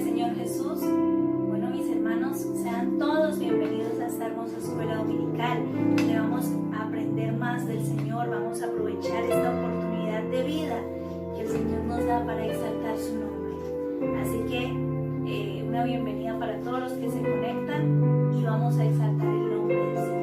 Señor Jesús. Bueno, mis hermanos, sean todos bienvenidos a esta hermosa escuela dominical, donde vamos a aprender más del Señor, vamos a aprovechar esta oportunidad de vida que el Señor nos da para exaltar su nombre. Así que una bienvenida para todos los que se conectan y vamos a exaltar el nombre del Señor.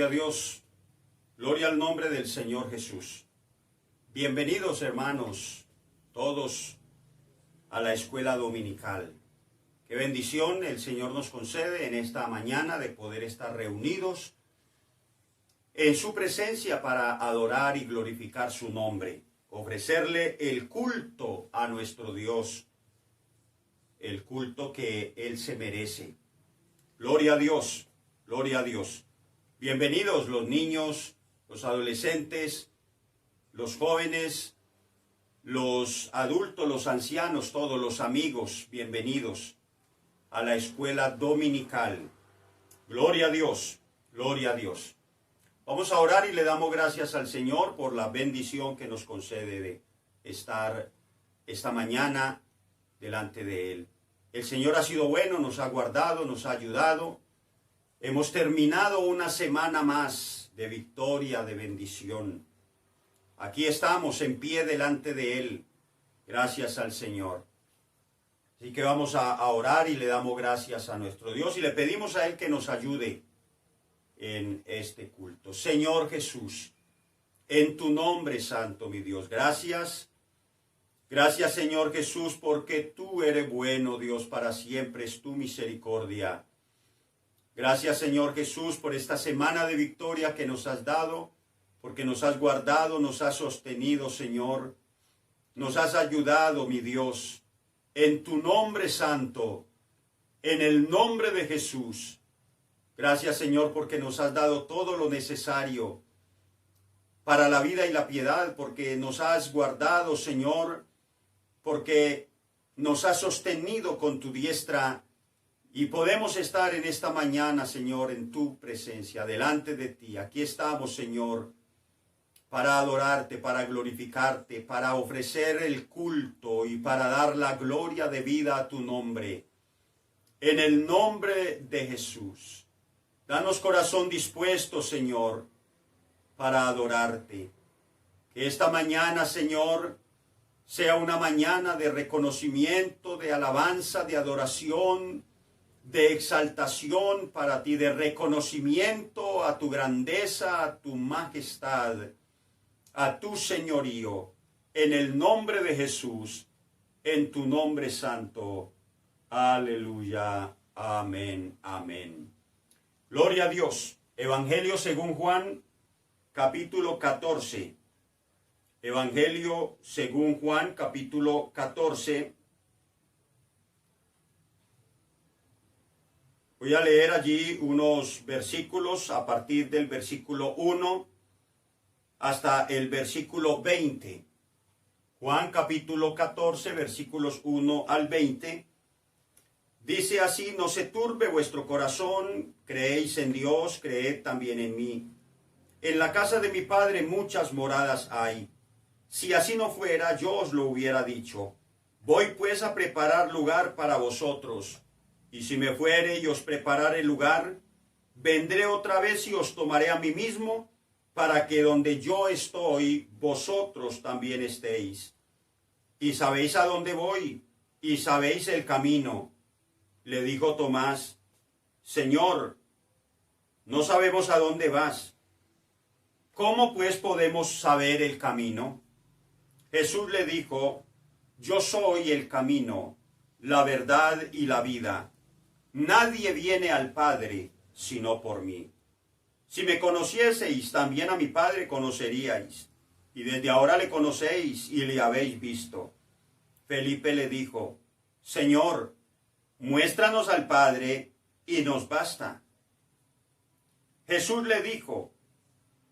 Gloria a Dios, gloria al nombre del Señor Jesús. Bienvenidos, hermanos, todos a la escuela dominical. Qué bendición el Señor nos concede en esta mañana de poder estar reunidos en su presencia para adorar y glorificar su nombre, ofrecerle el culto a nuestro Dios, el culto que Él se merece. Gloria a Dios, gloria a Dios. Bienvenidos los niños, los adolescentes, los jóvenes, los adultos, los ancianos, todos los amigos, bienvenidos a la escuela dominical. Gloria a Dios, gloria a Dios. Vamos a orar y le damos gracias al Señor por la bendición que nos concede de estar esta mañana delante de Él. El Señor ha sido bueno, nos ha guardado, nos ha ayudado. Hemos terminado una semana más de victoria, de bendición. Aquí estamos en pie delante de Él, gracias al Señor. Así que vamos a orar y le damos gracias a nuestro Dios y le pedimos a Él que nos ayude en este culto. Señor Jesús, en tu nombre santo, mi Dios, gracias. Gracias, Señor Jesús, porque tú eres bueno, Dios, para siempre es tu misericordia. Gracias, Señor Jesús, por esta semana de victoria que nos has dado, porque nos has guardado, nos has sostenido, Señor. Nos has ayudado, mi Dios, en tu nombre santo, en el nombre de Jesús. Gracias, Señor, porque nos has dado todo lo necesario para la vida y la piedad, porque nos has guardado, Señor, porque nos has sostenido con tu diestra y podemos estar en esta mañana, Señor, en tu presencia, delante de ti. Aquí estamos, Señor, para adorarte, para glorificarte, para ofrecer el culto y para dar la gloria de vida a tu nombre. En el nombre de Jesús, danos corazón dispuesto, Señor, para adorarte. Que esta mañana, Señor, sea una mañana de reconocimiento, de alabanza, de adoración, de exaltación para ti, de reconocimiento a tu grandeza, a tu majestad, a tu señorío, en el nombre de Jesús, en tu nombre santo. Aleluya. Amén. Amén. Gloria a Dios. Evangelio según Juan, capítulo 14. Evangelio según Juan, capítulo 14. Voy a leer allí unos versículos a partir del versículo 1 hasta el versículo 20. Juan capítulo 14, versículos 1 al 20. Dice así: no se turbe vuestro corazón, creéis en Dios, creed también en mí. En la casa de mi Padre muchas moradas hay. Si así no fuera, yo os lo hubiera dicho. Voy pues a preparar lugar para vosotros. Y si me fuere y os preparare lugar, vendré otra vez y os tomaré a mí mismo, para que donde yo estoy, vosotros también estéis. Y sabéis a dónde voy, y sabéis el camino. Le dijo Tomás: Señor, no sabemos a dónde vas. ¿Cómo pues podemos saber el camino? Jesús le dijo: yo soy el camino, la verdad y la vida. Nadie viene al Padre sino por mí. Si me conocieseis, también a mi Padre conoceríais. Y desde ahora le conocéis y le habéis visto. Felipe le dijo: Señor, muéstranos al Padre y nos basta. Jesús le dijo: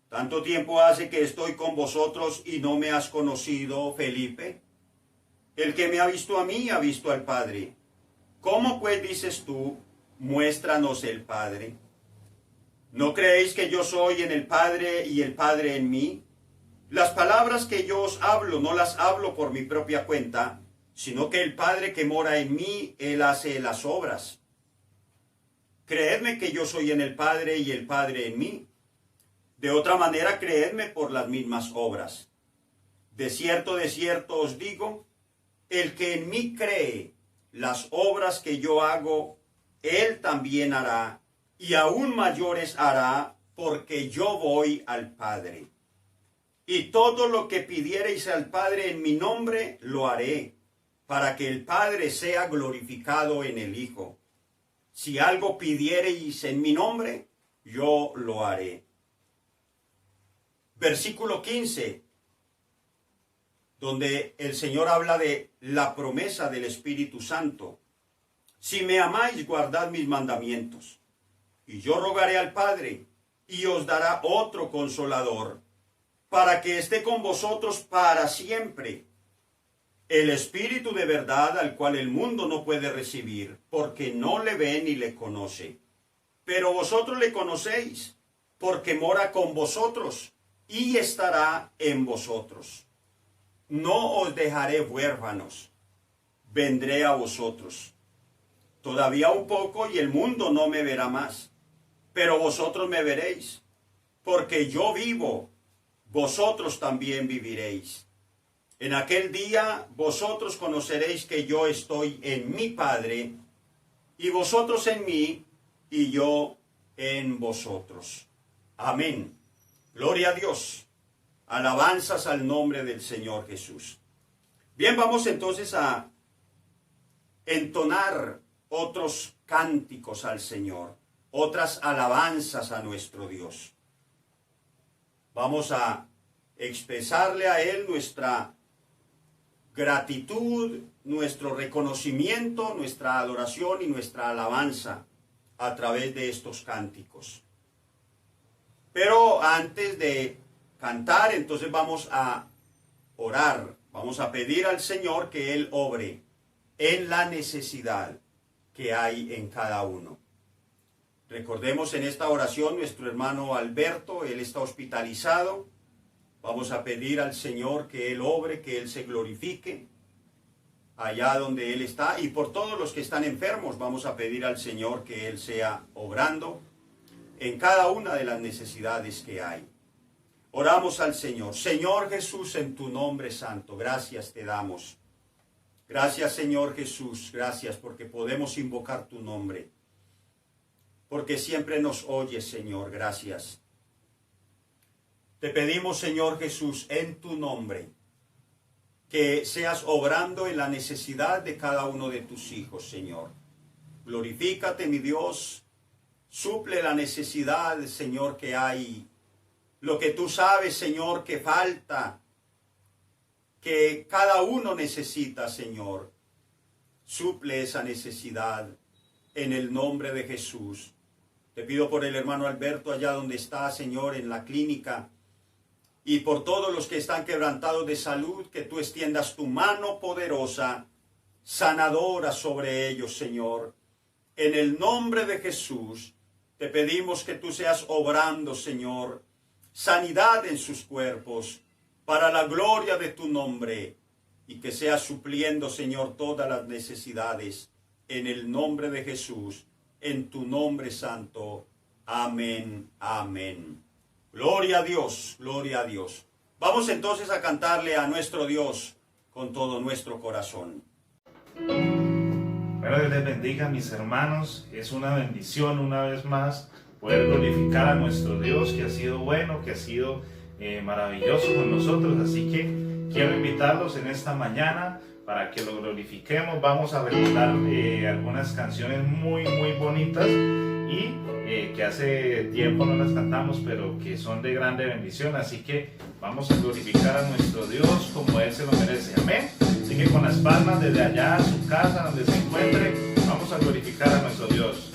¿tanto tiempo hace que estoy con vosotros y no me has conocido, Felipe? El que me ha visto a mí ha visto al Padre. ¿Cómo pues dices tú, muéstranos el Padre? ¿No creéis que yo soy en el Padre y el Padre en mí? Las palabras que yo os hablo no las hablo por mi propia cuenta, sino que el Padre que mora en mí, Él hace las obras. Creedme que yo soy en el Padre y el Padre en mí. De otra manera, creedme por las mismas obras. De cierto os digo, el que en mí cree, las obras que yo hago, él también hará, y aún mayores hará, porque yo voy al Padre. Y todo lo que pidiereis al Padre en mi nombre, lo haré, para que el Padre sea glorificado en el Hijo. Si algo pidiereis en mi nombre, yo lo haré. Versículo 15, donde el Señor habla de la promesa del Espíritu Santo. Si me amáis, guardad mis mandamientos. Y yo rogaré al Padre, y os dará otro consolador, para que esté con vosotros para siempre. El Espíritu de verdad, al cual el mundo no puede recibir, porque no le ve ni le conoce. Pero vosotros le conocéis, porque mora con vosotros y estará en vosotros. No os dejaré huérfanos, vendré a vosotros. Todavía un poco y el mundo no me verá más, pero vosotros me veréis, porque yo vivo, vosotros también viviréis. En aquel día vosotros conoceréis que yo estoy en mi Padre, y vosotros en mí, y yo en vosotros. Amén. Gloria a Dios. Alabanzas al nombre del Señor Jesús. Bien, vamos entonces a entonar otros cánticos al Señor, otras alabanzas a nuestro Dios. Vamos a expresarle a Él nuestra gratitud, nuestro reconocimiento, nuestra adoración y nuestra alabanza a través de estos cánticos. Pero antes de cantar, entonces vamos a orar, vamos a pedir al Señor que Él obre en la necesidad que hay en cada uno. Recordemos en esta oración nuestro hermano Alberto, él está hospitalizado. Vamos a pedir al Señor que Él obre, que Él se glorifique allá donde Él está. Y por todos los que están enfermos, vamos a pedir al Señor que Él sea obrando en cada una de las necesidades que hay. Oramos al Señor. Señor Jesús, en tu nombre santo, gracias te damos. Gracias, Señor Jesús, gracias porque podemos invocar tu nombre. Porque siempre nos oyes, Señor, gracias. Te pedimos, Señor Jesús, en tu nombre, que seas obrando en la necesidad de cada uno de tus hijos, Señor. Glorifícate, mi Dios, suple la necesidad, Señor, que hay. Lo que tú sabes, Señor, que falta, que cada uno necesita, Señor. Suple esa necesidad en el nombre de Jesús. Te pido por el hermano Alberto allá donde está, Señor, en la clínica, y por todos los que están quebrantados de salud, que tú extiendas tu mano poderosa, sanadora sobre ellos, Señor. En el nombre de Jesús, te pedimos que tú seas obrando, Señor, sanidad en sus cuerpos, para la gloria de tu nombre, y que seas supliendo, Señor, todas las necesidades, en el nombre de Jesús, en tu nombre santo. Amén, amén. Gloria a Dios, gloria a Dios. Vamos entonces a cantarle a nuestro Dios con todo nuestro corazón. Bueno, Dios les bendiga, mis hermanos. Es una bendición una vez más poder glorificar a nuestro Dios, que ha sido bueno, que ha sido maravilloso con nosotros. Así que quiero invitarlos en esta mañana para que lo glorifiquemos. Vamos a recordar algunas canciones muy bonitas y que hace tiempo no las cantamos, pero que son de grande bendición. Así que vamos a glorificar a nuestro Dios como Él se lo merece. Amén. Así que con las palmas desde allá a su casa, donde se encuentre, vamos a glorificar a nuestro Dios.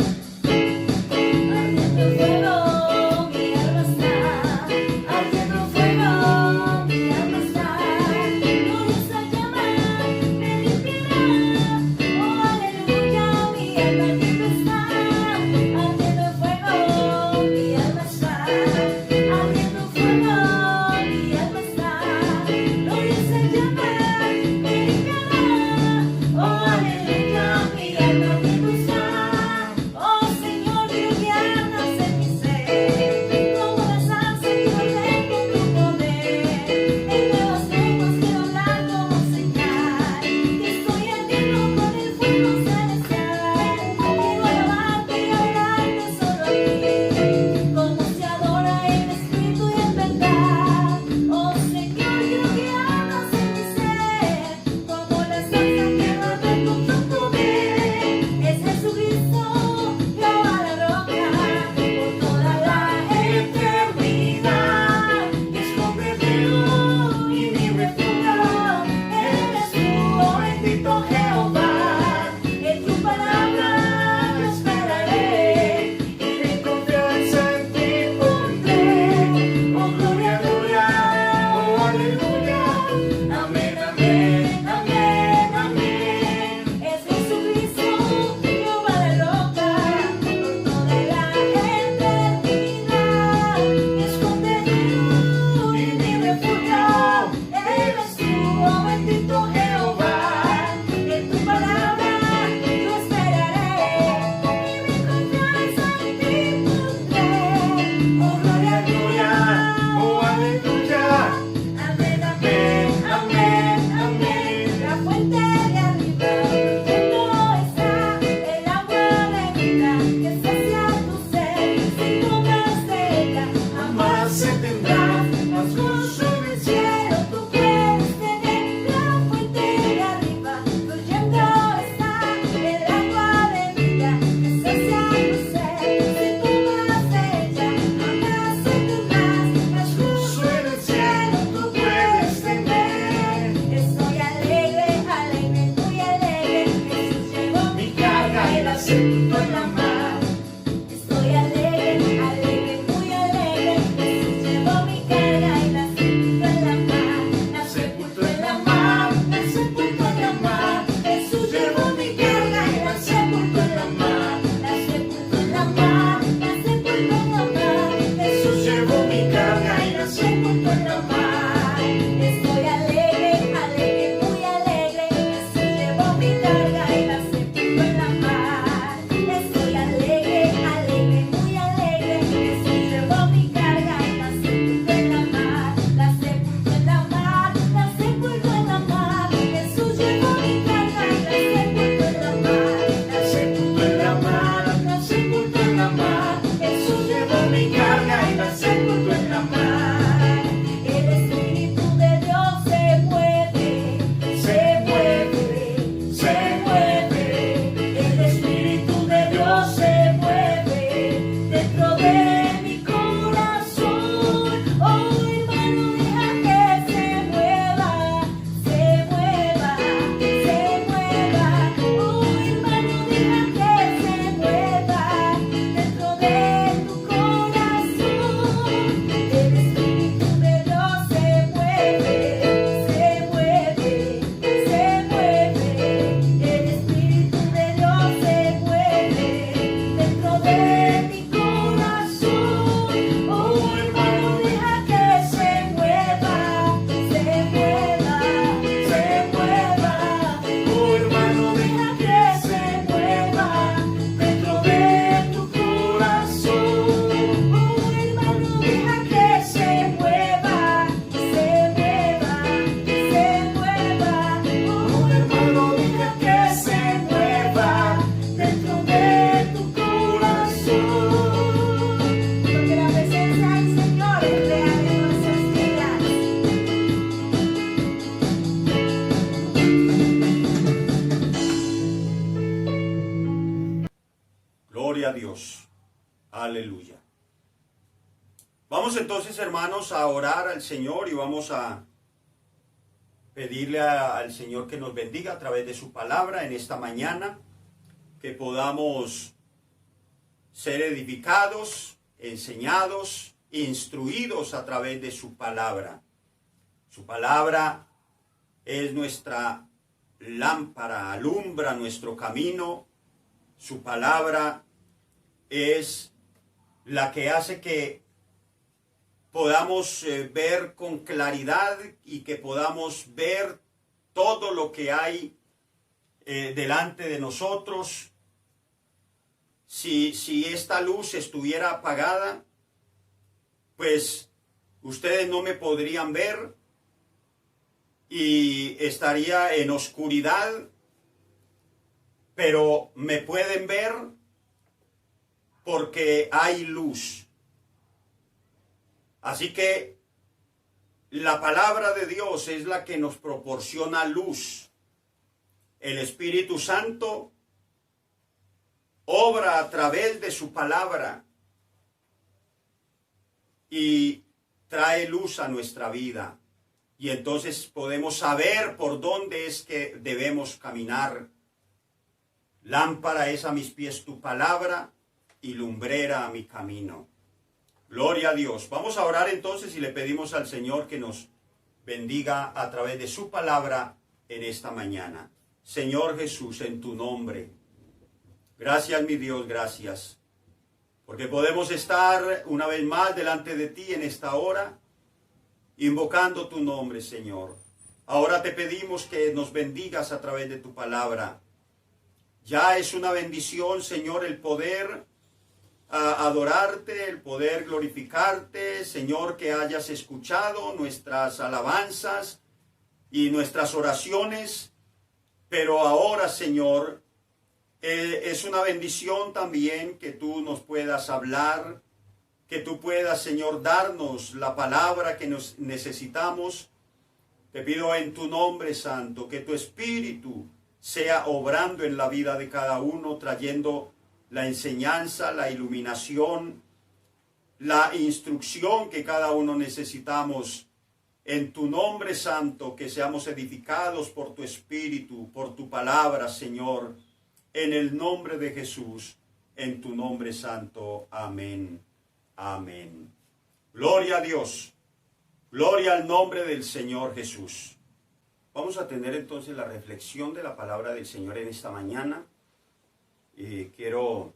Gloria a Dios. Aleluya. Vamos entonces, hermanos, a orar al Señor y vamos a pedirle al Señor que nos bendiga a través de su palabra en esta mañana, que podamos ser edificados, enseñados, instruidos a través de su palabra. Su palabra es nuestra lámpara, alumbra nuestro camino. Su palabra es la que hace que podamos ver con claridad y que podamos ver todo lo que hay delante de nosotros. Si esta luz estuviera apagada, pues ustedes no me podrían ver y estaría en oscuridad, pero me pueden ver porque hay luz. Así que la palabra de Dios es la que nos proporciona luz. El Espíritu Santo obra a través de su palabra y trae luz a nuestra vida. Y entonces podemos saber por dónde es que debemos caminar. Lámpara es a mis pies tu palabra y lumbrera a mi camino. Gloria a Dios. Vamos a orar entonces y le pedimos al Señor que nos bendiga a través de su palabra en esta mañana. Señor Jesús, en tu nombre. Gracias, mi Dios, gracias. Porque podemos estar una vez más delante de ti en esta hora, invocando tu nombre, Señor. Ahora te pedimos que nos bendigas a través de tu palabra. Ya es una bendición, Señor, el poder adorarte, el poder glorificarte, Señor, que hayas escuchado nuestras alabanzas y nuestras oraciones. Pero ahora, Señor, es una bendición también que tú nos puedas hablar, que tú puedas, Señor, darnos la palabra que nos necesitamos. Te pido en tu nombre santo que tu Espíritu sea obrando en la vida de cada uno, trayendo la enseñanza, la iluminación, la instrucción que cada uno necesitamos. En tu nombre santo, que seamos edificados por tu Espíritu, por tu palabra, Señor. En el nombre de Jesús, en tu nombre santo. Amén. Amén. Gloria a Dios. Gloria al nombre del Señor Jesús. Vamos a tener entonces la reflexión de la palabra del Señor en esta mañana. Quiero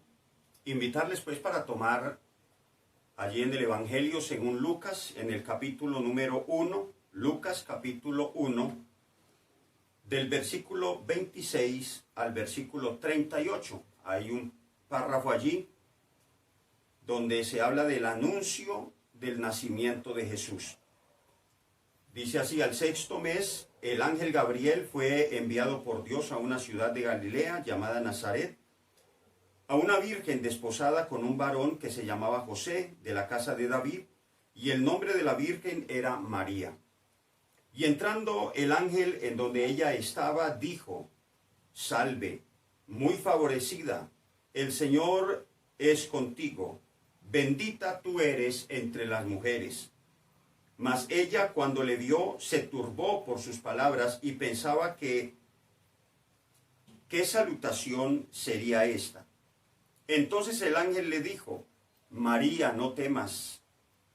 invitarles pues para tomar allí en el Evangelio según Lucas, en el capítulo número 1, Lucas capítulo 1, del versículo 26 al versículo 38. Hay un párrafo allí donde se habla del anuncio del nacimiento de Jesús. Dice así: al sexto mes, el ángel Gabriel fue enviado por Dios a una ciudad de Galilea llamada Nazaret, a una virgen desposada con un varón que se llamaba José, de la casa de David, y el nombre de la virgen era María. Y entrando el ángel en donde ella estaba, dijo: salve, muy favorecida, el Señor es contigo, bendita tú eres entre las mujeres. Mas ella, cuando le vio, se turbó por sus palabras y pensaba que ¿qué salutación sería esta? Entonces el ángel le dijo: María, no temas,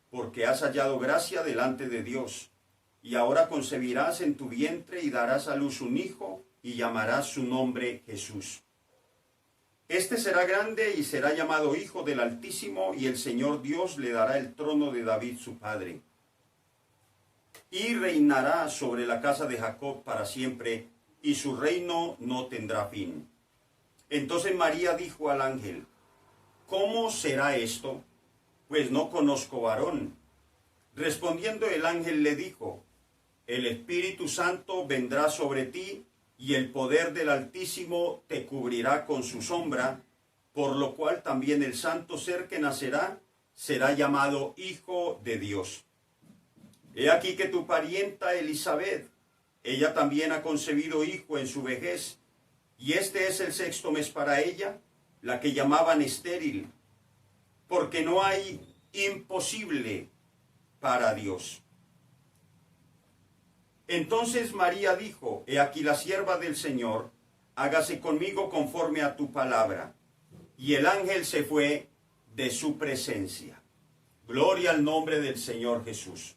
porque has hallado gracia delante de Dios, y ahora concebirás en tu vientre y darás a luz un hijo, y llamarás su nombre Jesús. Este será grande y será llamado Hijo del Altísimo, y el Señor Dios le dará el trono de David su padre. Y reinará sobre la casa de Jacob para siempre, y su reino no tendrá fin. Entonces María dijo al ángel: ¿cómo será esto? Pues no conozco varón. Respondiendo el ángel le dijo: el Espíritu Santo vendrá sobre ti, y el poder del Altísimo te cubrirá con su sombra, por lo cual también el santo ser que nacerá será llamado Hijo de Dios. He aquí que tu parienta Elisabet, ella también ha concebido hijo en su vejez, y este es el sexto mes para ella, la que llamaban estéril, porque no hay imposible para Dios. Entonces María dijo: he aquí la sierva del Señor, hágase conmigo conforme a tu palabra. Y el ángel se fue de su presencia. Gloria al nombre del Señor Jesús.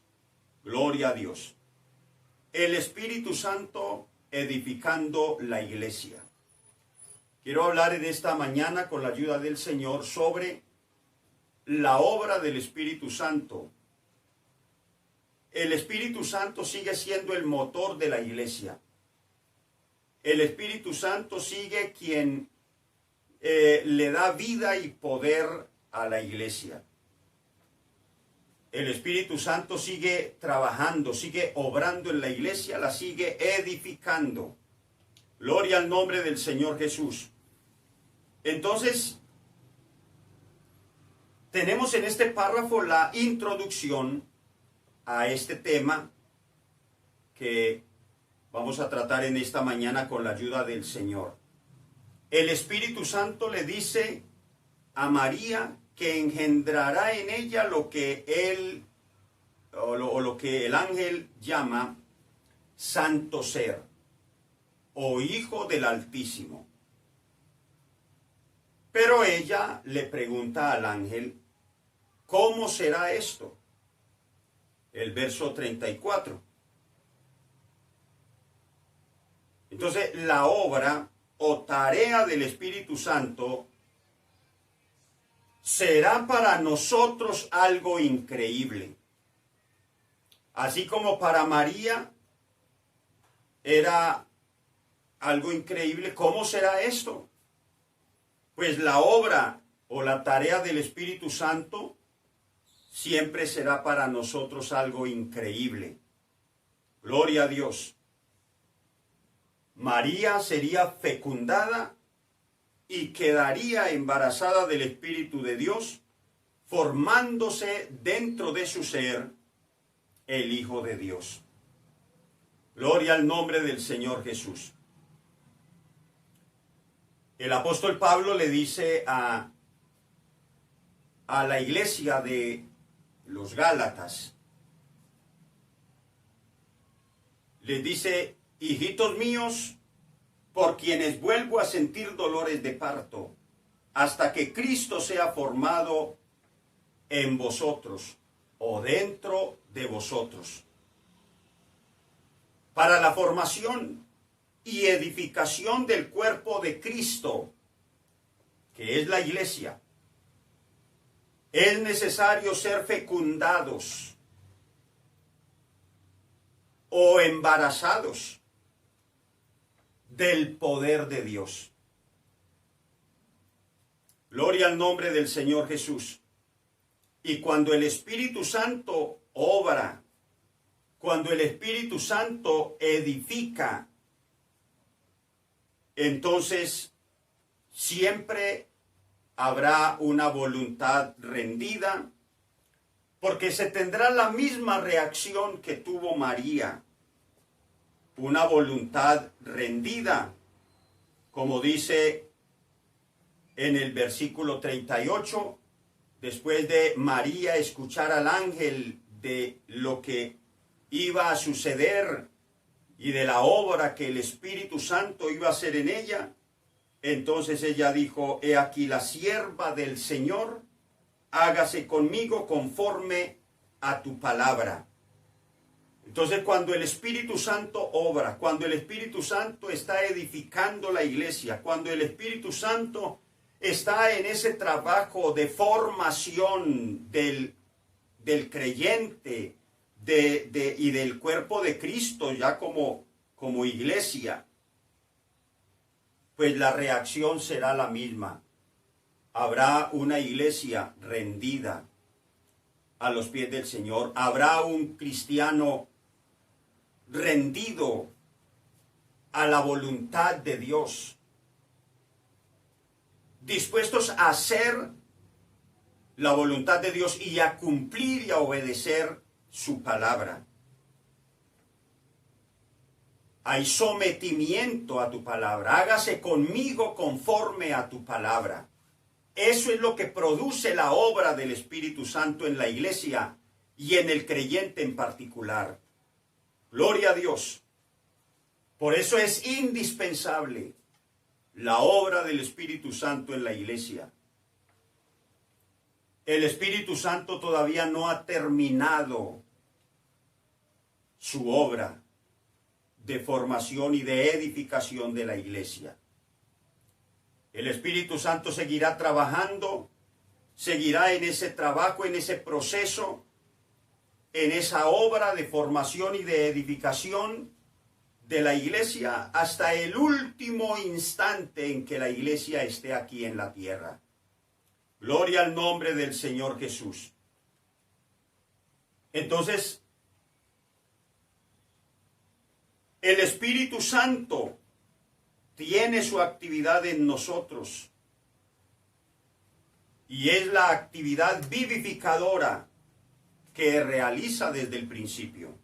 Gloria a Dios. El Espíritu Santo edificando la iglesia. Quiero hablar en esta mañana con la ayuda del Señor sobre la obra del Espíritu Santo. El Espíritu Santo sigue siendo el motor de la iglesia. El Espíritu Santo sigue quien le da vida y poder a la iglesia. El Espíritu Santo sigue trabajando, sigue obrando en la iglesia, la sigue edificando. Gloria al nombre del Señor Jesús. Entonces, tenemos en este párrafo la introducción a este tema que vamos a tratar en esta mañana con la ayuda del Señor. El Espíritu Santo le dice a María que engendrará en ella lo que lo que el ángel llama santo ser o hijo del Altísimo. Pero ella le pregunta al ángel: ¿cómo será esto? El verso 34. Entonces, la obra o tarea del Espíritu Santo será para nosotros algo increíble. Así como para María era algo increíble, ¿cómo será esto? Pues la obra o la tarea del Espíritu Santo siempre será para nosotros algo increíble. Gloria a Dios. María sería fecundada y quedaría embarazada del Espíritu de Dios, formándose dentro de su ser el Hijo de Dios. Gloria al nombre del Señor Jesús. El apóstol Pablo le dice a la iglesia de los Gálatas, les dice: hijitos míos, por quienes vuelvo a sentir dolores de parto, hasta que Cristo sea formado en vosotros o dentro de vosotros, para la formación y edificación del cuerpo de Cristo, que es la iglesia. Es necesario ser fecundados o embarazados del poder de Dios. Gloria al nombre del Señor Jesús. Y cuando el Espíritu Santo obra, cuando el Espíritu Santo edifica, entonces siempre habrá una voluntad rendida, porque se tendrá la misma reacción que tuvo María, una voluntad rendida, como dice en el versículo 38, después de María escuchar al ángel de lo que iba a suceder y de la obra que el Espíritu Santo iba a hacer en ella, entonces ella dijo: he aquí la sierva del Señor, hágase conmigo conforme a tu palabra. Entonces, cuando el Espíritu Santo obra, cuando el Espíritu Santo está edificando la iglesia, cuando el Espíritu Santo está en ese trabajo de formación del creyente y del cuerpo de Cristo ya como iglesia, pues la reacción será la misma. Habrá una iglesia rendida a los pies del Señor. Habrá un cristiano rendido a la voluntad de Dios, dispuestos a hacer la voluntad de Dios y a cumplir y a obedecer su palabra. Hay sometimiento a tu palabra. Hágase conmigo conforme a tu palabra. Eso es lo que produce la obra del Espíritu Santo en la iglesia y en el creyente en particular. Gloria a Dios. Por eso es indispensable la obra del Espíritu Santo en la iglesia. El Espíritu Santo todavía no ha terminado su obra de formación y de edificación de la iglesia. El Espíritu Santo seguirá trabajando, seguirá en ese trabajo, en ese proceso, en esa obra de formación y de edificación de la iglesia hasta el último instante en que la iglesia esté aquí en la tierra. Gloria al nombre del Señor Jesús. Entonces, el Espíritu Santo tiene su actividad en nosotros y es la actividad vivificadora que realiza desde el principio.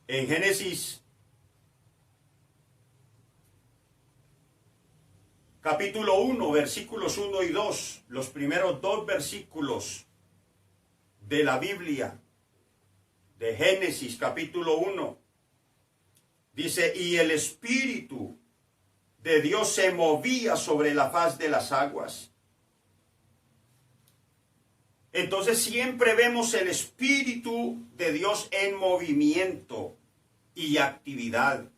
En Génesis capítulo 1, versículos 1 y 2, los primeros 2 versículos de la Biblia, de Génesis capítulo 1, dice, y el Espíritu de Dios se movía sobre la faz de las aguas. Entonces siempre vemos el Espíritu de Dios en movimiento y actividad.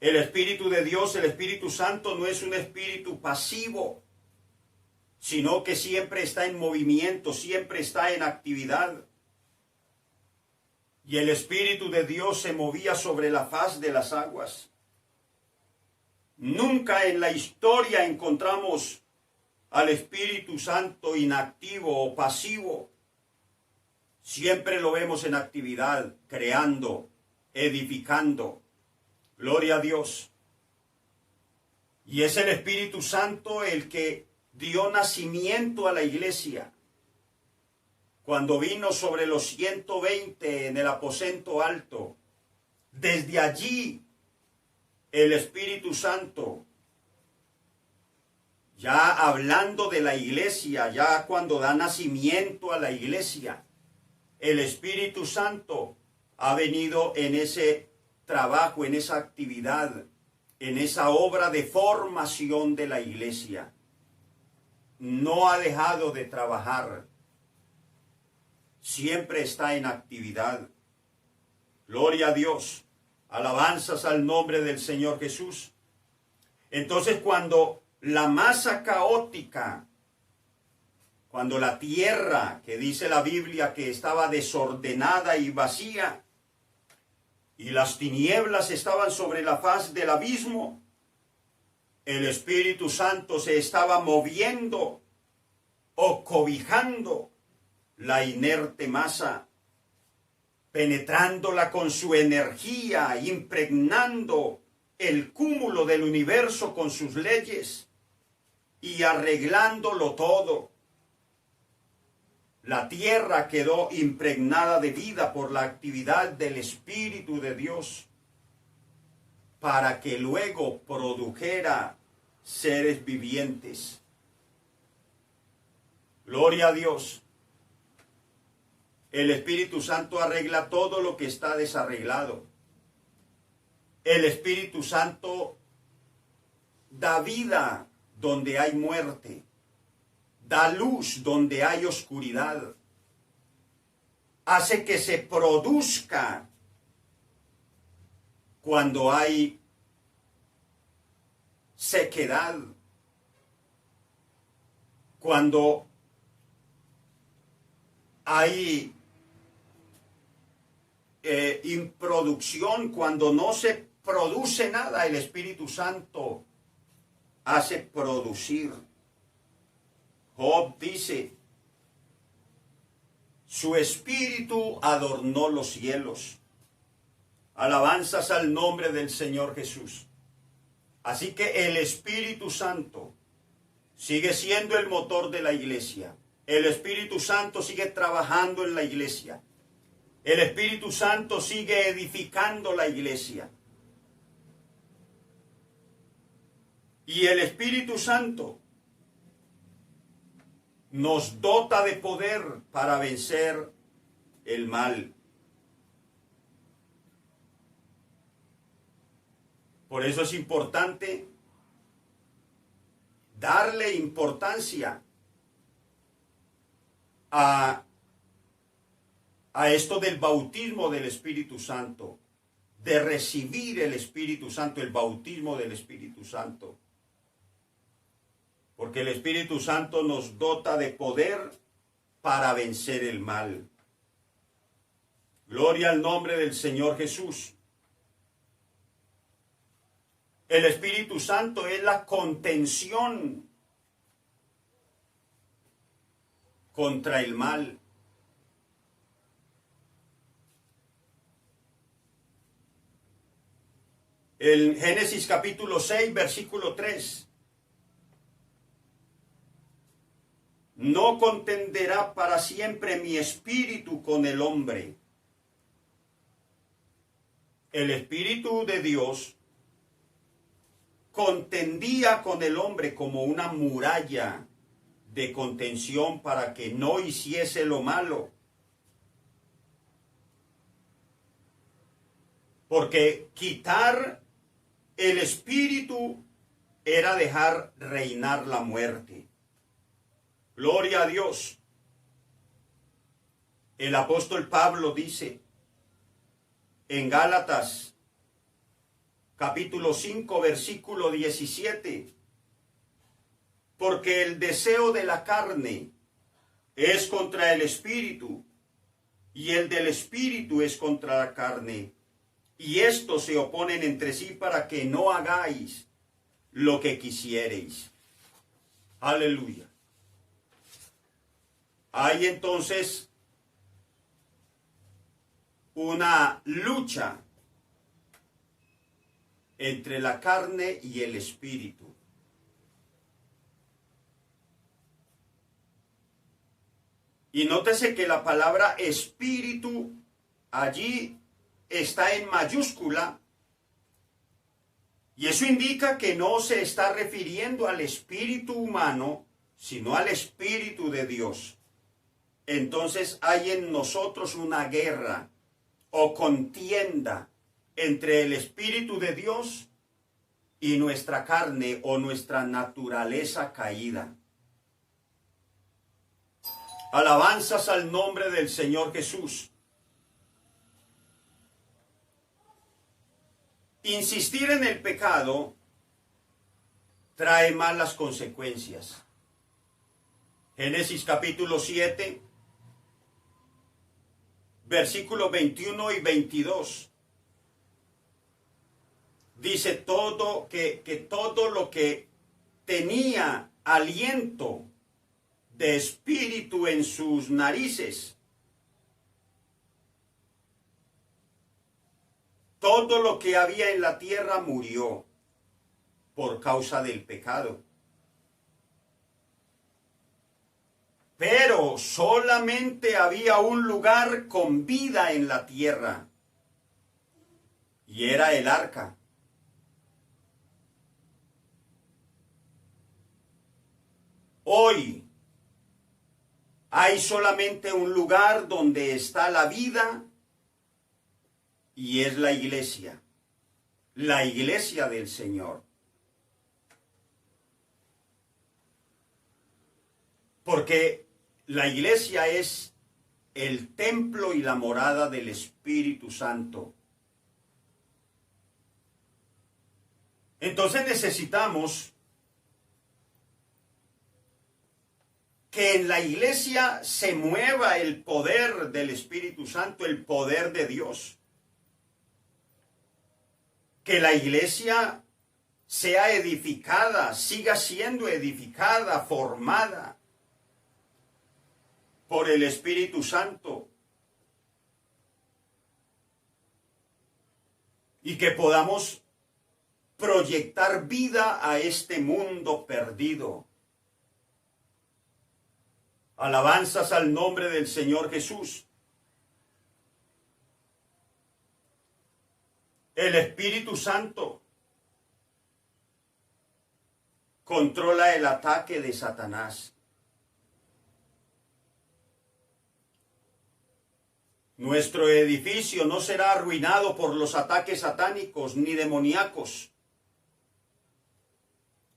El Espíritu de Dios, el Espíritu Santo, no es un espíritu pasivo, sino que siempre está en movimiento, siempre está en actividad. Y el Espíritu de Dios se movía sobre la faz de las aguas. Nunca en la historia encontramos al Espíritu Santo inactivo o pasivo. Siempre lo vemos en actividad, creando, edificando. Gloria a Dios. Y es el Espíritu Santo el que dio nacimiento a la iglesia. Cuando vino sobre los 120 en el aposento alto, desde allí el Espíritu Santo, ya hablando de la iglesia, ya cuando da nacimiento a la iglesia, el Espíritu Santo ha venido en ese trabajo, en esa actividad, en esa obra de formación de la iglesia. No ha dejado de trabajar. Siempre está en actividad. Gloria a Dios. Alabanzas al nombre del Señor Jesús. Entonces cuando la masa caótica, cuando la tierra, que dice la Biblia que estaba desordenada y vacía, y las tinieblas estaban sobre la faz del abismo, el Espíritu Santo se estaba moviendo o cobijando la inerte masa, penetrándola con su energía, impregnando el cúmulo del universo con sus leyes y arreglándolo todo. La tierra quedó impregnada de vida por la actividad del Espíritu de Dios, para que luego produjera seres vivientes. Gloria a Dios. El Espíritu Santo arregla todo lo que está desarreglado. El Espíritu Santo da vida donde hay muerte. Da luz donde hay oscuridad. Hace que se produzca cuando hay sequedad. Cuando hay improducción, cuando no se produce nada, el Espíritu Santo hace producir. Job dice, su espíritu adornó los cielos. Alabanzas al nombre del Señor Jesús. Así que el Espíritu Santo sigue siendo el motor de la iglesia. El Espíritu Santo sigue trabajando en la iglesia. El Espíritu Santo sigue edificando la iglesia. Y el Espíritu Santo nos dota de poder para vencer el mal. Por eso es importante darle importancia a esto del bautismo del Espíritu Santo, de recibir el Espíritu Santo, el bautismo del Espíritu Santo. Porque el Espíritu Santo nos dota de poder para vencer el mal. Gloria al nombre del Señor Jesús. El Espíritu Santo es la contención contra el mal. En Génesis capítulo 6, versículo 3. No contenderá para siempre mi espíritu con el hombre. El Espíritu de Dios contendía con el hombre como una muralla de contención para que no hiciese lo malo. Porque quitar el espíritu era dejar reinar la muerte. Gloria a Dios. El apóstol Pablo dice en Gálatas capítulo 5, versículo 17, porque el deseo de la carne es contra el espíritu, y el del espíritu es contra la carne, y estos se oponen entre sí para que no hagáis lo que quisiereis. Aleluya. Hay entonces una lucha entre la carne y el espíritu. Y nótese que la palabra espíritu allí está en mayúscula, y eso indica que no se está refiriendo al espíritu humano, sino al Espíritu de Dios. Entonces hay en nosotros una guerra o contienda entre el Espíritu de Dios y nuestra carne o nuestra naturaleza caída. Alabanzas al nombre del Señor Jesús. Insistir en el pecado trae malas consecuencias. Génesis capítulo 7, versículos 21 y 22. Dice que todo lo que tenía aliento de espíritu en sus narices, todo lo que había en la tierra murió por causa del pecado. Pero solamente había un lugar con vida en la tierra, y era el arca. Hoy hay solamente un lugar donde está la vida, y es la iglesia del Señor. Porque la iglesia es el templo y la morada del Espíritu Santo. Entonces necesitamos que en la iglesia se mueva el poder del Espíritu Santo, el poder de Dios. Que la iglesia sea edificada, siga siendo edificada, formada por el Espíritu Santo. Y que podamos proyectar vida a este mundo perdido. Alabanzas al nombre del Señor Jesús. El Espíritu Santo controla el ataque de Satanás. Nuestro edificio no será arruinado por los ataques satánicos ni demoníacos.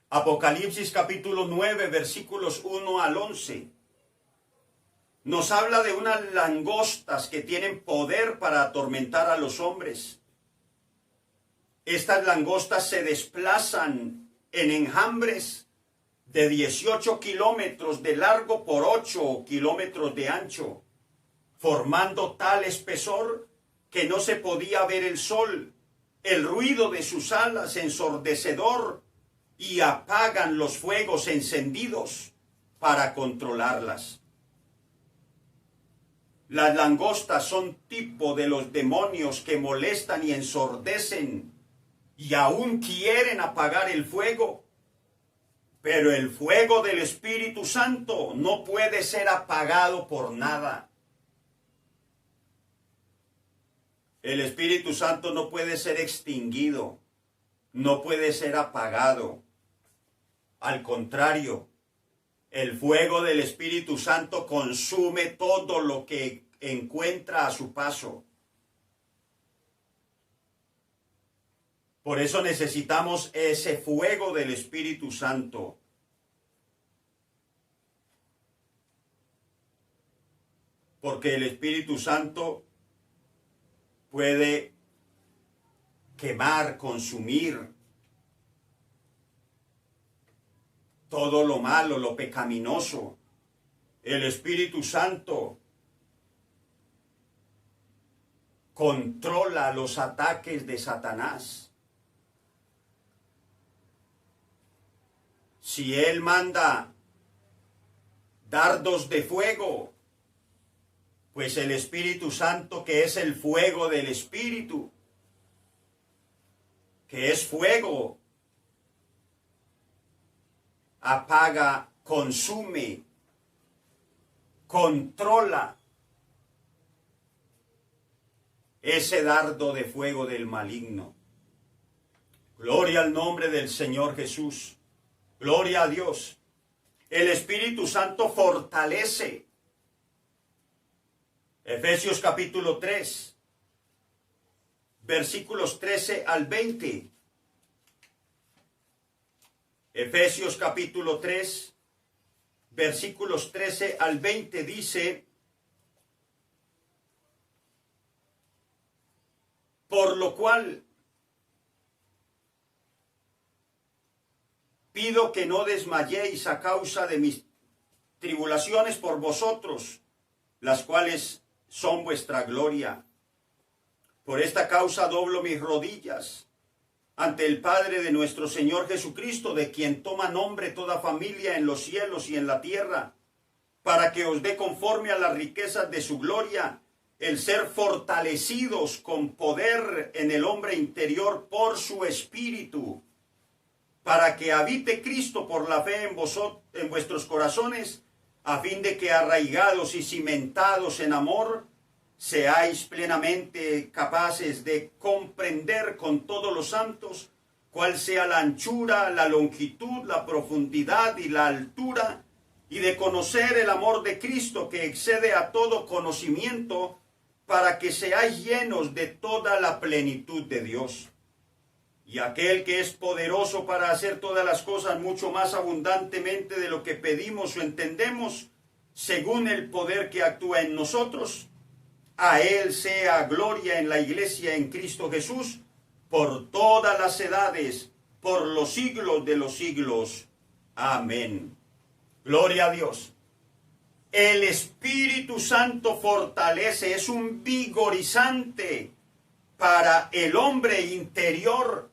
Apocalipsis capítulo 9, versículos 1 al 11. Nos habla de unas langostas que tienen poder para atormentar a los hombres. Estas langostas se desplazan en enjambres de 18 kilómetros de largo por 8 kilómetros de ancho, formando tal espesor que no se podía ver el sol. El ruido de sus alas ensordecedor, y apagan los fuegos encendidos para controlarlas. Las langostas son tipo de los demonios que molestan y ensordecen y aún quieren apagar el fuego. Pero el fuego del Espíritu Santo no puede ser apagado por nada. El Espíritu Santo no puede ser extinguido, no puede ser apagado. Al contrario, el fuego del Espíritu Santo consume todo lo que encuentra a su paso. Por eso necesitamos ese fuego del Espíritu Santo. Porque el Espíritu Santo puede quemar, consumir todo lo malo, lo pecaminoso. El Espíritu Santo controla los ataques de Satanás. Si Él manda dardos de fuego, pues el Espíritu Santo, que es el fuego del Espíritu, que es fuego, apaga, consume, controla ese dardo de fuego del maligno. Gloria al nombre del Señor Jesús. Gloria a Dios. El Espíritu Santo fortalece. Efesios capítulo 3, versículos 13 al 20. Efesios capítulo 3, versículos 13 al 20 dice: por lo cual pido que no desmayéis a causa de mis tribulaciones por vosotros, las cuales son vuestra gloria. Por esta causa doblo mis rodillas ante el Padre de nuestro Señor Jesucristo, de quien toma nombre toda familia en los cielos y en la tierra, para que os dé conforme a las riquezas de su gloria, el ser fortalecidos con poder en el hombre interior por su Espíritu, para que habite Cristo por la fe en vuestros corazones, a fin de que arraigados y cimentados en amor, seáis plenamente capaces de comprender con todos los santos cuál sea la anchura, la longitud, la profundidad y la altura, y de conocer el amor de Cristo que excede a todo conocimiento, para que seáis llenos de toda la plenitud de Dios. Y aquel que es poderoso para hacer todas las cosas mucho más abundantemente de lo que pedimos o entendemos, según el poder que actúa en nosotros, a Él sea gloria en la iglesia en Cristo Jesús, por todas las edades, por los siglos de los siglos. Amén. Gloria a Dios. El Espíritu Santo fortalece, es un vigorizante para el hombre interior.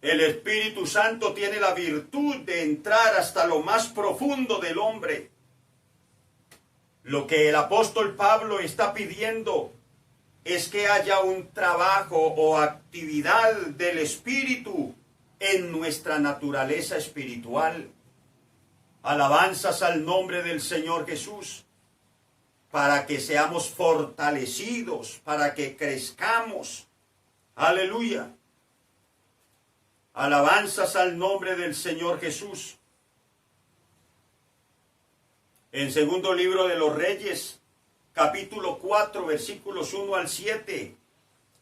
El Espíritu Santo tiene la virtud de entrar hasta lo más profundo del hombre. Lo que el apóstol Pablo está pidiendo es que haya un trabajo o actividad del Espíritu en nuestra naturaleza espiritual. Alabanzas al nombre del Señor Jesús, para que seamos fortalecidos, para que crezcamos. Aleluya. Alabanzas al nombre del Señor Jesús. En segundo libro de los Reyes, capítulo 4, versículos 1 al 7,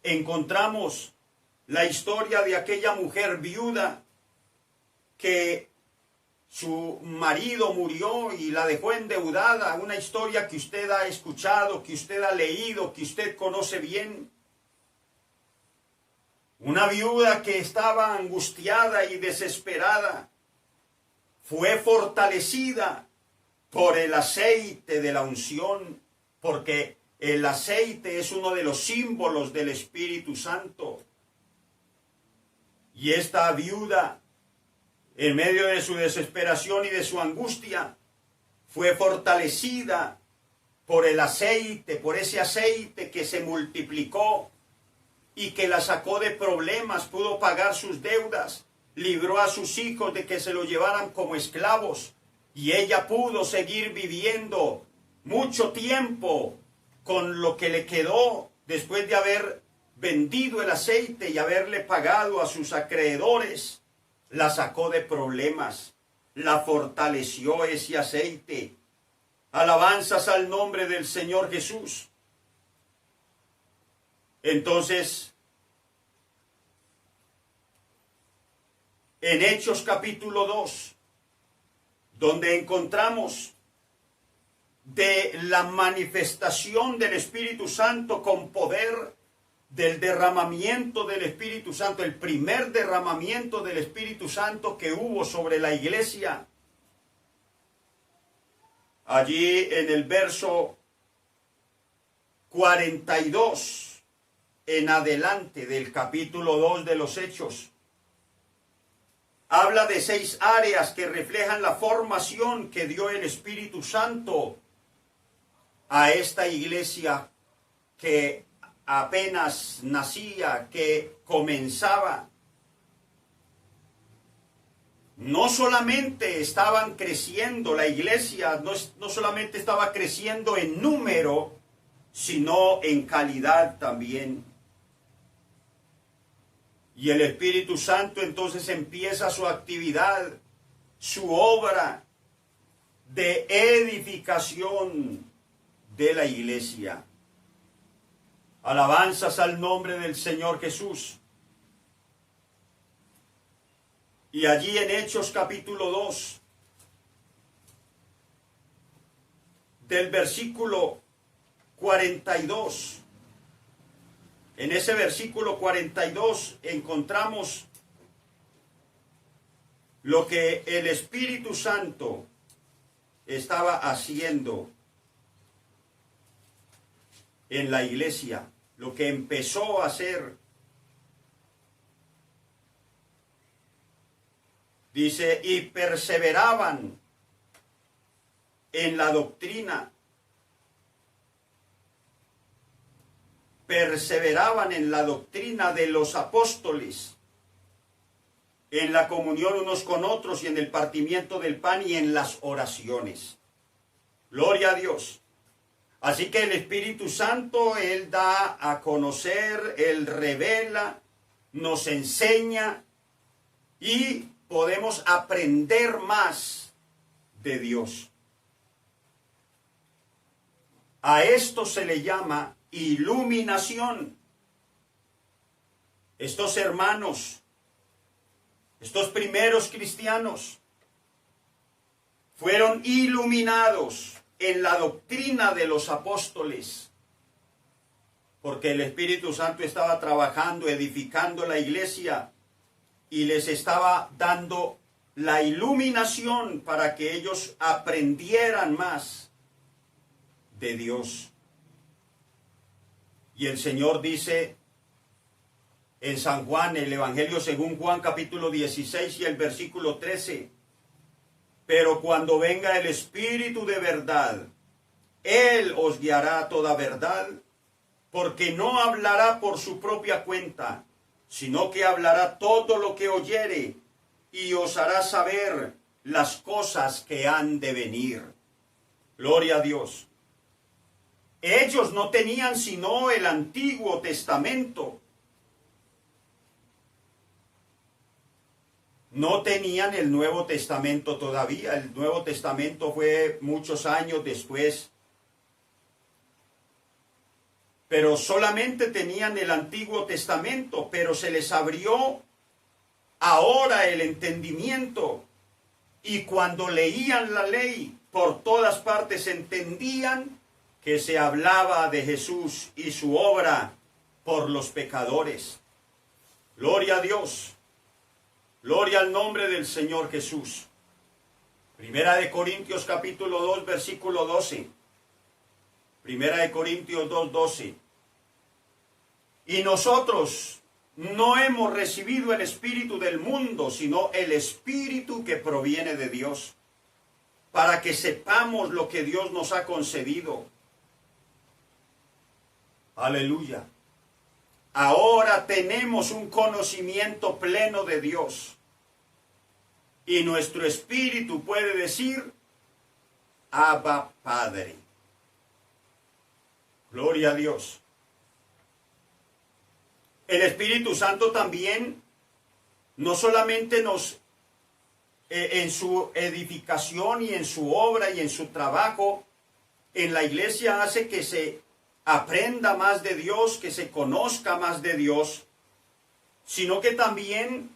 encontramos la historia de aquella mujer viuda que su marido murió y la dejó endeudada. Una historia que usted ha escuchado, que usted ha leído, que usted conoce bien. Una viuda que estaba angustiada y desesperada fue fortalecida por el aceite de la unción, porque el aceite es uno de los símbolos del Espíritu Santo. Y esta viuda, en medio de su desesperación y de su angustia, fue fortalecida por el aceite, por ese aceite que se multiplicó y que la sacó de problemas, pudo pagar sus deudas, libró a sus hijos de que se lo llevaran como esclavos, y ella pudo seguir viviendo mucho tiempo con lo que le quedó después de haber vendido el aceite y haberle pagado a sus acreedores. La sacó de problemas, la fortaleció ese aceite. Alabanzas al nombre del Señor Jesús. Entonces, en Hechos capítulo 2, donde encontramos de la manifestación del Espíritu Santo con poder, del derramamiento del Espíritu Santo, el primer derramamiento del Espíritu Santo que hubo sobre la iglesia. Allí en el verso 42 en adelante del capítulo 2 de los Hechos, habla de 6 áreas que reflejan la formación que dio el Espíritu Santo a esta iglesia que apenas nacía, que comenzaba. No solamente estaban creciendo, la iglesia no solamente estaba creciendo en número, sino en calidad también. Y el Espíritu Santo entonces empieza su actividad, su obra de edificación de la iglesia. Alabanzas al nombre del Señor Jesús. Y allí en Hechos capítulo 2, del versículo 42, en ese versículo 42 encontramos lo que el Espíritu Santo estaba haciendo en la iglesia, lo que empezó a hacer. Dice, y perseveraban en la doctrina. Perseveraban en la doctrina de los apóstoles, en la comunión unos con otros y en el partimiento del pan y en las oraciones. Gloria a Dios. Así que el Espíritu Santo, Él da a conocer, Él revela, nos enseña y podemos aprender más de Dios. A esto se le llama iluminación. Estos hermanos, estos primeros cristianos, fueron iluminados en la doctrina de los apóstoles, porque el Espíritu Santo estaba trabajando, edificando la iglesia y les estaba dando la iluminación para que ellos aprendieran más de Dios. Y el Señor dice en San Juan, el Evangelio según Juan capítulo 16 y el versículo 13, pero cuando venga el Espíritu de verdad, Él os guiará a toda verdad, porque no hablará por su propia cuenta, sino que hablará todo lo que oyere y os hará saber las cosas que han de venir. Gloria a Dios. Ellos no tenían sino el Antiguo Testamento. no tenían el Nuevo Testamento todavía. El Nuevo Testamento fue muchos años después. Pero solamente tenían el Antiguo Testamento, pero se les abrió ahora el entendimiento. Y cuando leían la ley, por todas partes entendían que se hablaba de Jesús y su obra por los pecadores. Gloria a Dios. Gloria al nombre del Señor Jesús. Primera de Corintios capítulo 2, versículo 12. Primera de Corintios 2, 12. Y nosotros no hemos recibido el espíritu del mundo, sino el espíritu que proviene de Dios, para que sepamos lo que Dios nos ha concedido. Aleluya. Ahora tenemos un conocimiento pleno de Dios. Y nuestro espíritu puede decir, Abba, Padre. Gloria a Dios. El Espíritu Santo también no solamente nos, en su edificación y en su obra y en su trabajo, en la iglesia hace que se aprenda más de Dios, que se conozca más de Dios, sino que también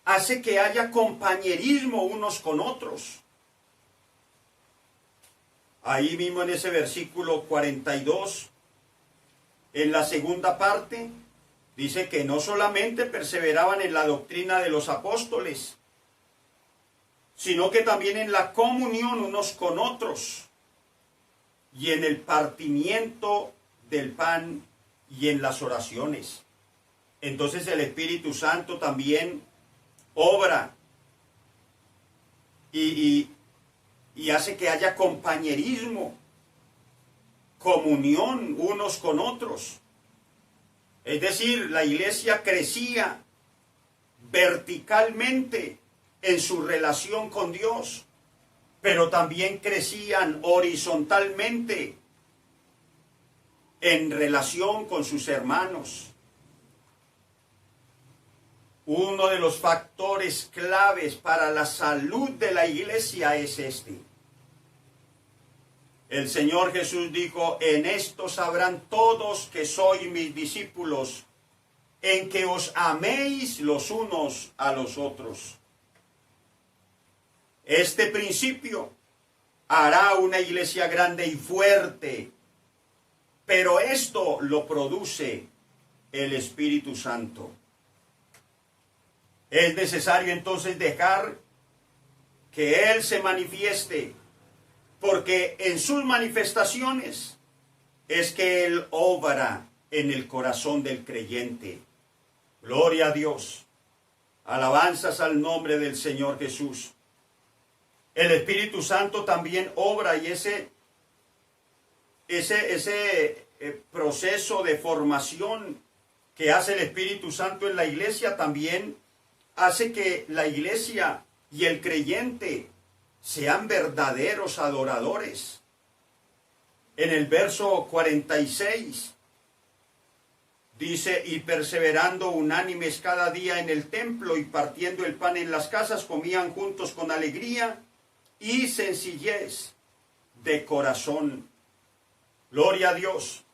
hace que haya compañerismo unos con otros. Ahí mismo en ese versículo 42, en la segunda parte, dice que no solamente perseveraban en la doctrina de los apóstoles, sino que también en la comunión unos con otros, y en el partimiento del pan y en las oraciones. Entonces el Espíritu Santo también obra y hace que haya compañerismo, comunión unos con otros. Es decir, la iglesia crecía verticalmente en su relación con Dios, pero también crecían horizontalmente en relación con sus hermanos. Uno de los factores claves para la salud de la iglesia es este. El Señor Jesús dijo, en esto sabrán todos que sois mis discípulos, en que os améis los unos a los otros. Este principio hará una iglesia grande y fuerte, pero esto lo produce el Espíritu Santo. Es necesario entonces dejar que Él se manifieste, porque en sus manifestaciones es que Él obra en el corazón del creyente. Gloria a Dios. Alabanzas al nombre del Señor Jesús. El Espíritu Santo también obra y ese proceso de formación que hace el Espíritu Santo en la iglesia también hace que la iglesia y el creyente sean verdaderos adoradores. En el verso 46 dice, y perseverando unánimes cada día en el templo y partiendo el pan en las casas, comían juntos con alegría y sencillez de corazón. Gloria a Dios.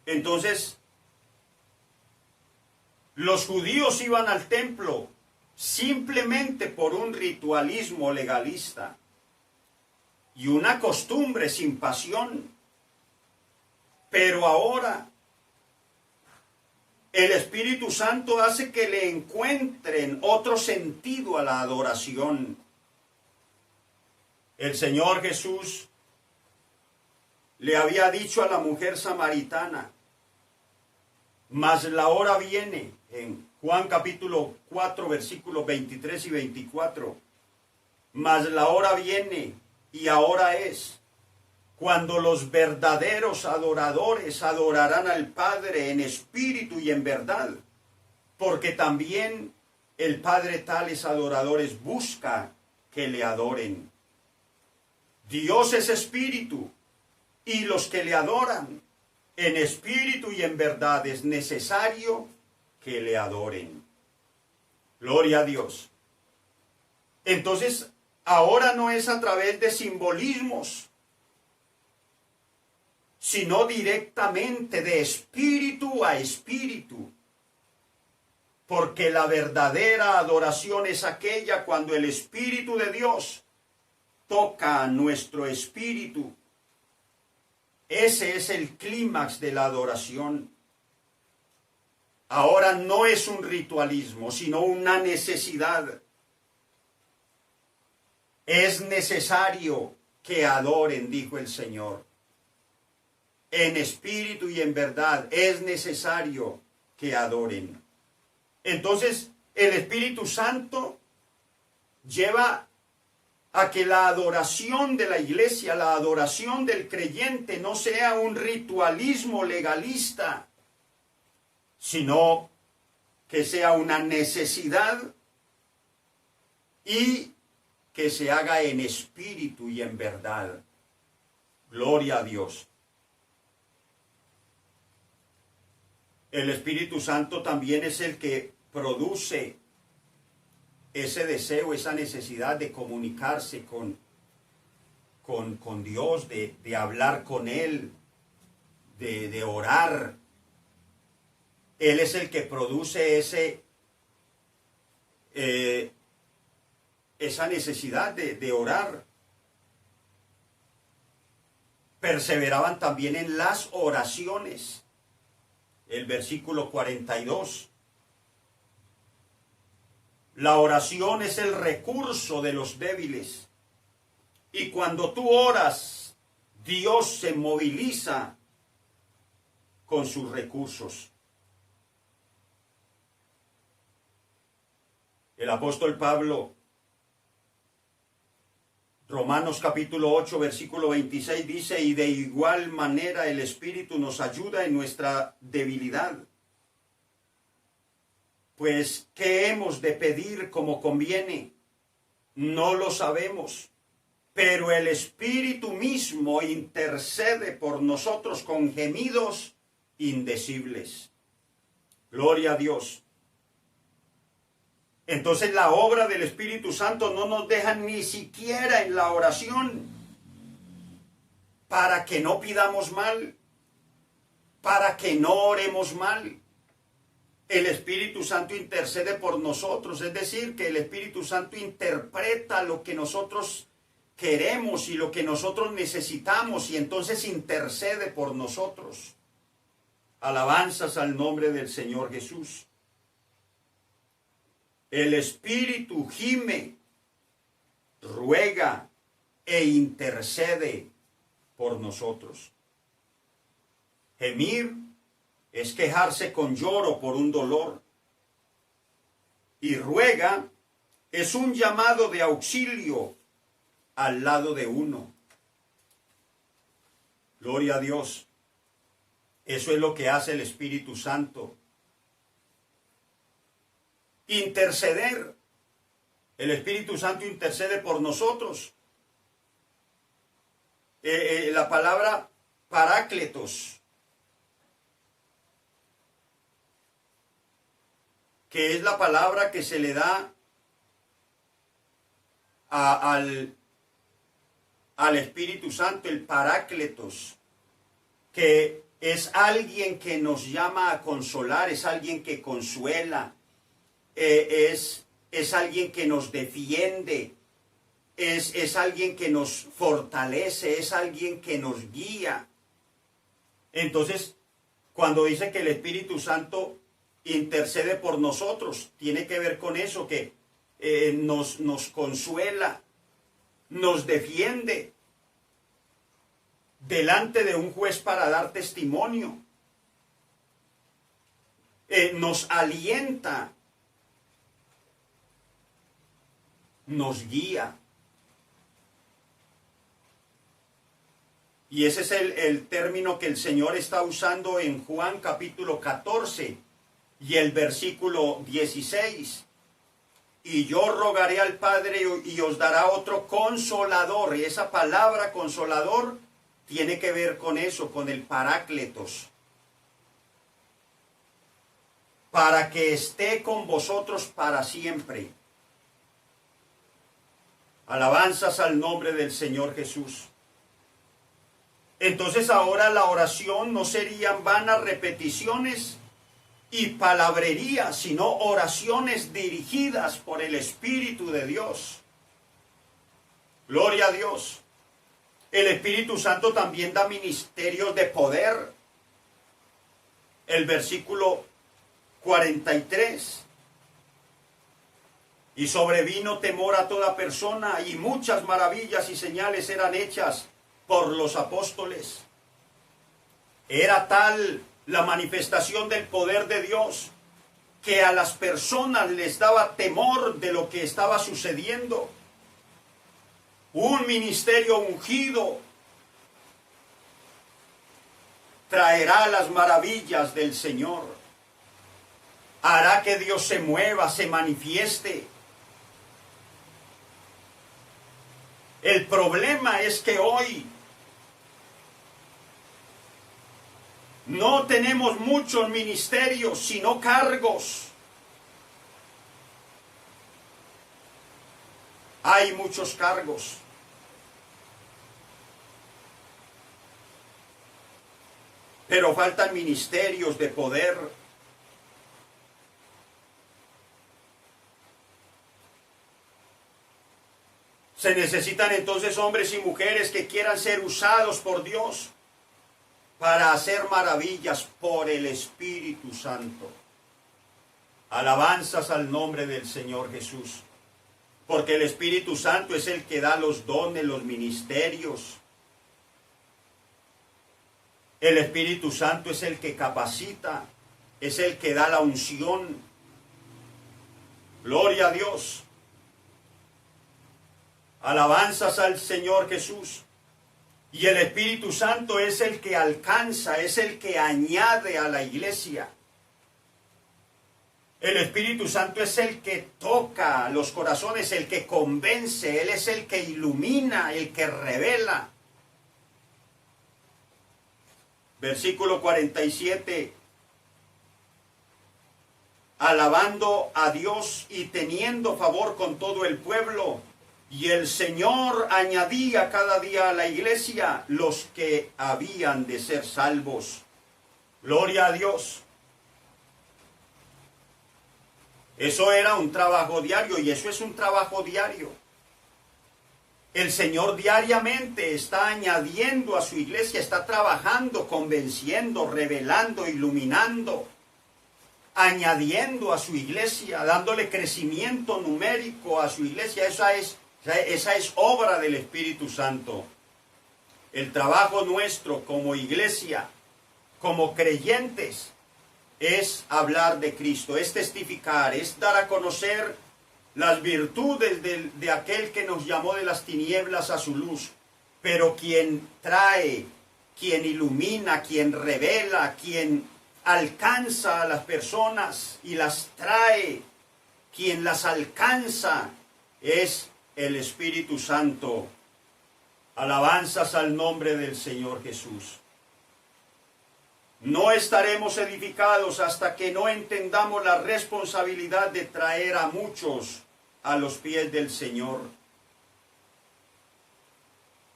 Entonces, los judíos iban al templo simplemente por un ritualismo legalista y una costumbre sin pasión. Pero ahora el Espíritu Santo hace que le encuentren otro sentido a la adoración. El Señor Jesús le había dicho a la mujer samaritana, mas la hora viene, en Juan capítulo 4, versículos 23 y 24, mas la hora viene y ahora es, cuando los verdaderos adoradores adorarán al Padre en espíritu y en verdad, porque también el Padre tales adoradores busca que le adoren. Dios es espíritu, y los que le adoran en espíritu y en verdad es necesario que le adoren. Gloria a Dios. Entonces, ahora no es a través de simbolismos, sino directamente de espíritu a espíritu. Porque la verdadera adoración es aquella cuando el Espíritu de Dios toca a nuestro espíritu. Ese es el clímax de la adoración. Ahora no es un ritualismo, sino una necesidad. Es necesario que adoren, dijo el Señor. En espíritu y en verdad es necesario que adoren. Entonces, el Espíritu Santo lleva a que la adoración de la iglesia, la adoración del creyente, no sea un ritualismo legalista, sino que sea una necesidad y que se haga en espíritu y en verdad. Gloria a Dios. El Espíritu Santo también es el que produce ese deseo, esa necesidad de comunicarse con Dios, de hablar con Él, de orar. Él es el que produce esa necesidad de orar. Perseveraban también en las oraciones. El versículo 42. La oración es el recurso de los débiles. Y cuando tú oras, Dios se moviliza con sus recursos. El apóstol Pablo, Romanos capítulo 8, versículo 26 dice, y de igual manera el Espíritu nos ayuda en nuestra debilidad. Pues, ¿qué hemos de pedir como conviene? No lo sabemos, pero el Espíritu mismo intercede por nosotros con gemidos indecibles. Gloria a Dios. Entonces la obra del Espíritu Santo no nos deja ni siquiera en la oración para que no pidamos mal, para que no oremos mal. El Espíritu Santo intercede por nosotros, es decir, que el Espíritu Santo interpreta lo que nosotros queremos y lo que nosotros necesitamos y entonces intercede por nosotros. Alabanzas al nombre del Señor Jesús. El Espíritu gime, ruega e intercede por nosotros. Gemir es quejarse con lloro por un dolor. Y ruega es un llamado de auxilio al lado de uno. Gloria a Dios. Eso es lo que hace el Espíritu Santo. Interceder. El Espíritu Santo intercede por nosotros. La palabra parácletos, que es la palabra que se le da al Espíritu Santo, el parácletos, que es alguien que nos llama a consolar, es alguien que consuela, es alguien que nos defiende, es alguien que nos fortalece, es alguien que nos guía. Entonces, cuando dice que el Espíritu Santo intercede por nosotros, tiene que ver con eso, que nos consuela, nos defiende delante de un juez para dar testimonio, nos alienta, nos guía. Y ese es el término que el Señor está usando en Juan capítulo 14 y el versículo 16. Y yo rogaré al Padre y os dará otro consolador. Y esa palabra consolador tiene que ver con eso, con el parácletos. para que esté con vosotros para siempre. Alabanzas al nombre del Señor Jesús. Entonces ahora la oración no serían vanas repeticiones y palabrería, sino oraciones dirigidas por el Espíritu de Dios. Gloria a Dios. El Espíritu Santo también da ministerios de poder. El versículo 43. Y sobrevino temor a toda persona, y muchas maravillas y señales eran hechas por los apóstoles. Era tal la manifestación del poder de Dios que a las personas les daba temor de lo que estaba sucediendo. Un ministerio ungido traerá las maravillas del Señor. Hará que Dios se mueva, se manifieste. El problema es que hoy no tenemos muchos ministerios, sino cargos. Hay muchos cargos. Pero faltan ministerios de poder. Se necesitan entonces hombres y mujeres que quieran ser usados por Dios para hacer maravillas por el Espíritu Santo. Alabanzas al nombre del Señor Jesús. Porque el Espíritu Santo es el que da los dones, los ministerios. El Espíritu Santo es el que capacita, es el que da la unción. Gloria a Dios. Alabanzas al Señor Jesús. Y el Espíritu Santo es el que alcanza, es el que añade a la iglesia. El Espíritu Santo es el que toca los corazones, el que convence, Él es el que ilumina, el que revela. Versículo 47. Alabando a Dios y teniendo favor con todo el pueblo. Y el Señor añadía cada día a la iglesia los que habían de ser salvos. Gloria a Dios. Eso era un trabajo diario y eso es un trabajo diario. El Señor diariamente está añadiendo a su iglesia, está trabajando, convenciendo, revelando, iluminando, añadiendo a su iglesia, dándole crecimiento numérico a su iglesia. Esa es obra del Espíritu Santo. El trabajo nuestro como iglesia, como creyentes, es hablar de Cristo, es testificar, es dar a conocer las virtudes de aquel que nos llamó de las tinieblas a su luz. Pero quien trae, quien ilumina, quien revela, quien alcanza a las personas y las trae, quien las alcanza, es el Espíritu Santo. Alabanzas al nombre del Señor Jesús. No estaremos edificados hasta que no entendamos la responsabilidad de traer a muchos a los pies del Señor.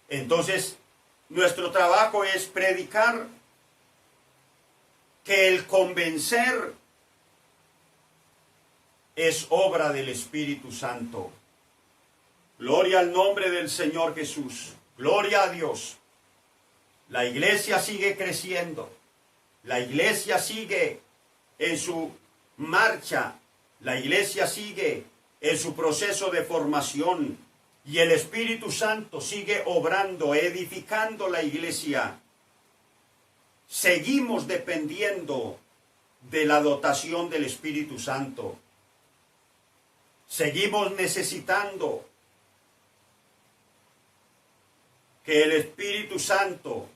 Entonces, nuestro trabajo es predicar, que el convencer es obra del Espíritu Santo. Gloria al nombre del Señor Jesús. Gloria a Dios. La iglesia sigue creciendo. La iglesia sigue en su marcha. La iglesia sigue en su proceso de formación. Y el Espíritu Santo sigue obrando, edificando la iglesia. Seguimos dependiendo de la dotación del Espíritu Santo. Seguimos necesitando que el Espíritu Santo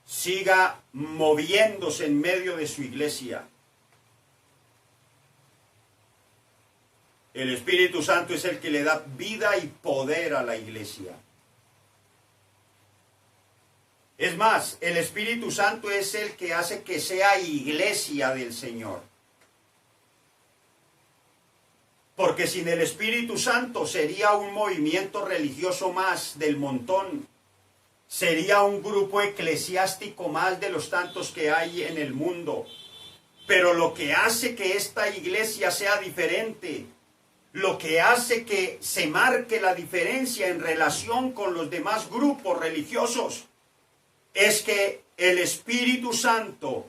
siga moviéndose en medio de su iglesia. El Espíritu Santo es el que le da vida y poder a la iglesia. Es más, el Espíritu Santo es el que hace que sea iglesia del Señor. Porque sin el Espíritu Santo sería un movimiento religioso más del montón. Sería un grupo eclesiástico más de los tantos que hay en el mundo. Pero lo que hace que esta iglesia sea diferente, lo que hace que se marque la diferencia en relación con los demás grupos religiosos, es que el Espíritu Santo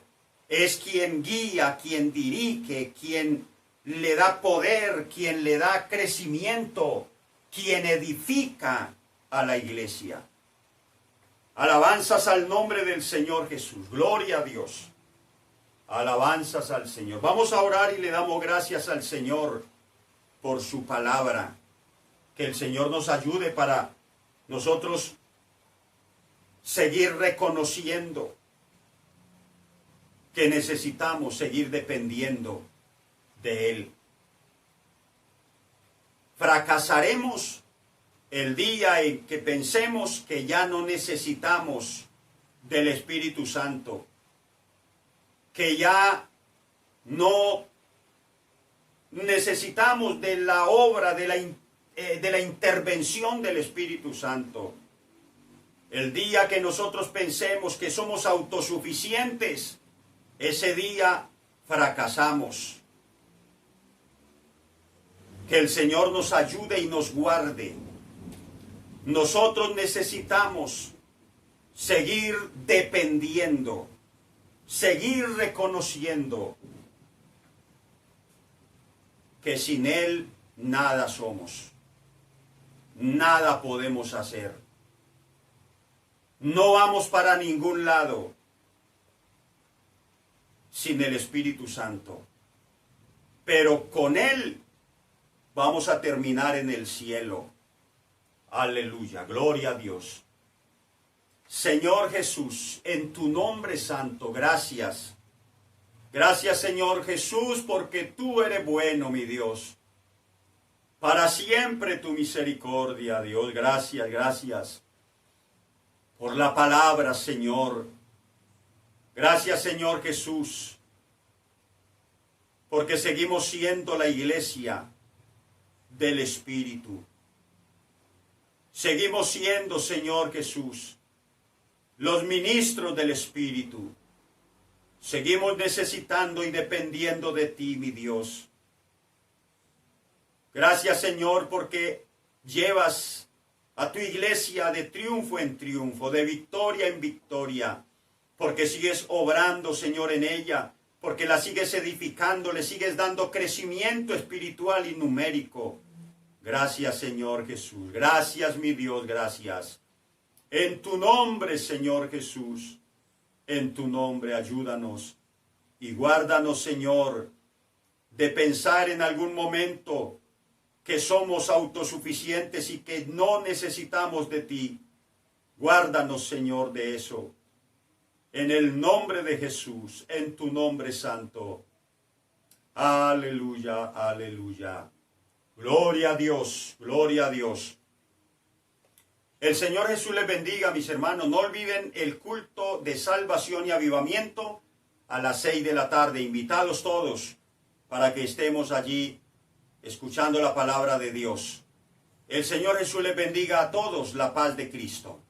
es quien guía, quien dirige, quien le da poder, quien le da crecimiento, quien edifica a la iglesia. Alabanzas al nombre del Señor Jesús. Gloria a Dios. Alabanzas al Señor. Vamos a orar y le damos gracias al Señor por su palabra. Que el Señor nos ayude para nosotros seguir reconociendo que necesitamos seguir dependiendo de Él. Fracasaremos el día en que pensemos que ya no necesitamos del Espíritu Santo, que ya no necesitamos de la obra, de la intervención del Espíritu Santo. El día que nosotros pensemos que somos autosuficientes, ese día fracasamos. Que el Señor nos ayude y nos guarde. Nosotros necesitamos seguir dependiendo, seguir reconociendo que sin Él nada somos, nada podemos hacer. No vamos para ningún lado sin el Espíritu Santo, pero con Él vamos a terminar en el cielo. Aleluya, gloria a Dios. Señor Jesús, en tu nombre santo, gracias. Gracias, Señor Jesús, porque tú eres bueno, mi Dios. Para siempre tu misericordia, Dios. Gracias, gracias por la palabra, Señor. Gracias, Señor Jesús, porque seguimos siendo la iglesia del Espíritu. Seguimos siendo, Señor Jesús, los ministros del Espíritu. Seguimos necesitando y dependiendo de ti, mi Dios. Gracias, Señor, porque llevas a tu iglesia de triunfo en triunfo, de victoria en victoria, porque sigues obrando, Señor, en ella, porque la sigues edificando, le sigues dando crecimiento espiritual y numérico. Gracias, Señor Jesús. Gracias, mi Dios, gracias. En tu nombre, Señor Jesús, en tu nombre ayúdanos y guárdanos, Señor, de pensar en algún momento que somos autosuficientes y que no necesitamos de ti. Guárdanos, Señor, de eso. En el nombre de Jesús, en tu nombre santo. Aleluya, aleluya. Gloria a Dios, gloria a Dios. El Señor Jesús les bendiga, mis hermanos. No olviden el culto de salvación y avivamiento a las 6 de la tarde. Invitados todos para que estemos allí escuchando la palabra de Dios. El Señor Jesús les bendiga a todos. La paz de Cristo.